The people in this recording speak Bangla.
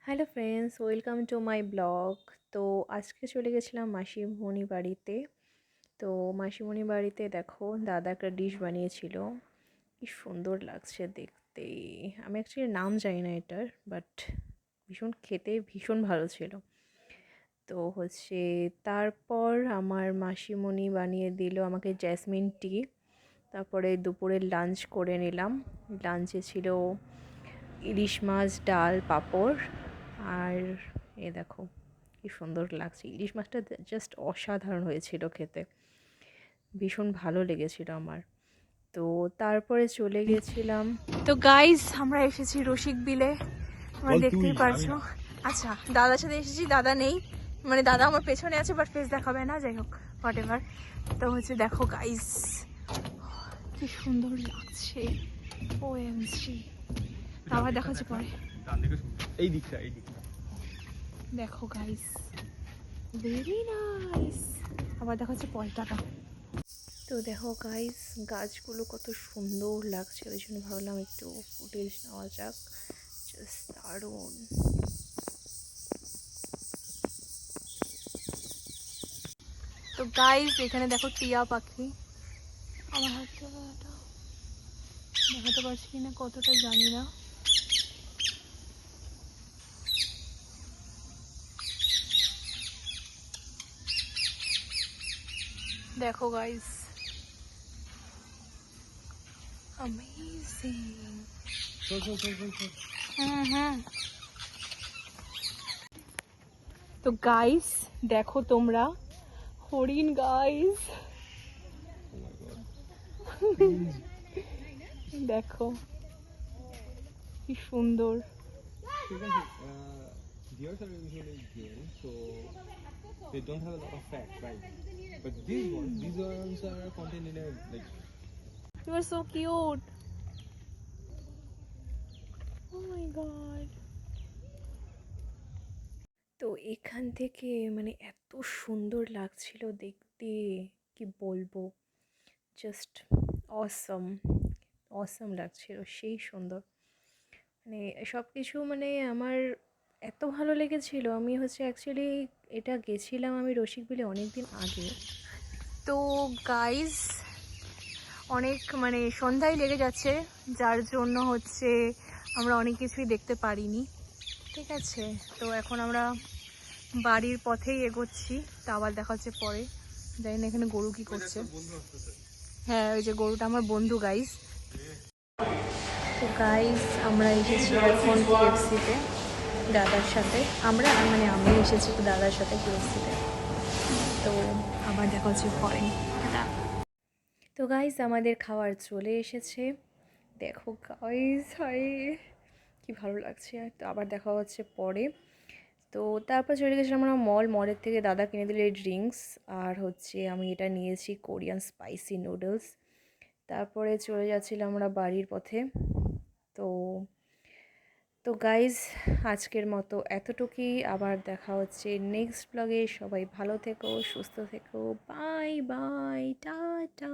Hello friends, welcome to my blog. তো আজকে চলে গেছিলাম মাসিমণি বাড়িতে। তো মাসিমণি বাড়িতে দেখো দাদা একটা ডিশ বানিয়েছিল, কি সুন্দর লাগছে দেখতে। আমি অ্যাকচুয়ালি নাম জানি না এটার, বাট ভীষণ খেতে ভীষণ ভালো ছিল। তো তারপর আমার মাসিমণি বানিয়ে দিল আমাকে জেসমিন টি। তারপরে দুপুরে লাঞ্চ করে নিলাম। লাঞ্চে ছিল ইলিশ মাছ, ডাল, পাঁপড়। আর এ দেখো কি সুন্দর লাগছে, ইলিশ মাছটা জাস্ট অসাধারণ হয়েছিল খেতে, ভীষণ ভালো লেগেছিল আমার। তো তারপরে চলে গেছিলাম। তো গাইস আমরা এসেছি রসিক বিলে, তোমরা দেখতেই পারছো। আচ্ছা, দাদার সাথে এসেছি, দাদা নেই, মানে দাদা আমার পেছনে আছে বাট ফেস দেখাবে না, যাই হোক হোয়াট এভার। তো দেখো গাইস কি সুন্দর লাগছে, ওএমজি। আবার দেখা হচ্ছে পরে, এই দিকটা দেখো গাইস ভেরি নাইস। আবার দেখা হচ্ছে পরে, টাটা। তো দেখো গাইস গাছগুলো কত সুন্দর লাগছে, ওই জন্য ভাবলাম একটু ফুটেজ নেওয়া যাক, জাস্ট দারুণ। তো গাইস এখানে দেখো টিয়া পাখি, আমার হাতে দেখাতে পারছি কিনা কতটা জানি না। দেখো গাইস অ্যামেজিং। তো গাইস দেখো তোমরা হরিণ গাইস, দেখো কি সুন্দর। Deers are usually game, so they don't have a lot of fat, right? But these ones are contained in a like. You are so cute. Oh my god. তো এখান থেকে মানে এত সুন্দর লাগছিল দেখতে, কি বলবো, জাস্ট অসম অসম লাগছিল, সেই সুন্দর। মানে সব কিছু মানে আমার এত ভালো লেগেছিল। আমি অ্যাকচুয়ালি এটা গেছিলাম আমি রসিকবিলে অনেক দিন আগে। তো গাইজ অনেক মানে সন্ধ্যায় লেগে যাচ্ছে, যার জন্য আমরা অনেক কিছুই দেখতে পারিনি, ঠিক আছে। তো এখন আমরা বাড়ির পথেই এগোচ্ছি, তা আবার দেখা হচ্ছে পরে। জানি না এখানে গরু কি করছে। হ্যাঁ, ওই যে গরুটা আমার বন্ধু গাইজ। তো গাইজ আমরা এসেছি এখন কেএফসিতে দাদার সাথে, আমি এসেছি দাদার সাথে কেএফসিতে। তো আবার দেখা হচ্ছে পরে। তো গাইজ আমাদের খাবার চলে এসেছে, দেখো গাইজ, হাই কি ভালো লাগছে। তো আবার দেখা হচ্ছে পরে। তো তারপর চলে গেছিলাম আমরা মলের থেকে দাদা কিনে দিলে ড্রিঙ্কস, আর আমি এটা নিয়েছি কোরিয়ান স্পাইসি নুডলস। তারপরে চলে যাচ্ছিলাম আমরা বাড়ির পথে। তো তো গাইজ আজকের মতো এতটুকুই, আবার দেখা হচ্ছে নেক্সট ব্লগে। সবাই ভালো থেকো, সুস্থ থেকো, বাই বাই, টাটা।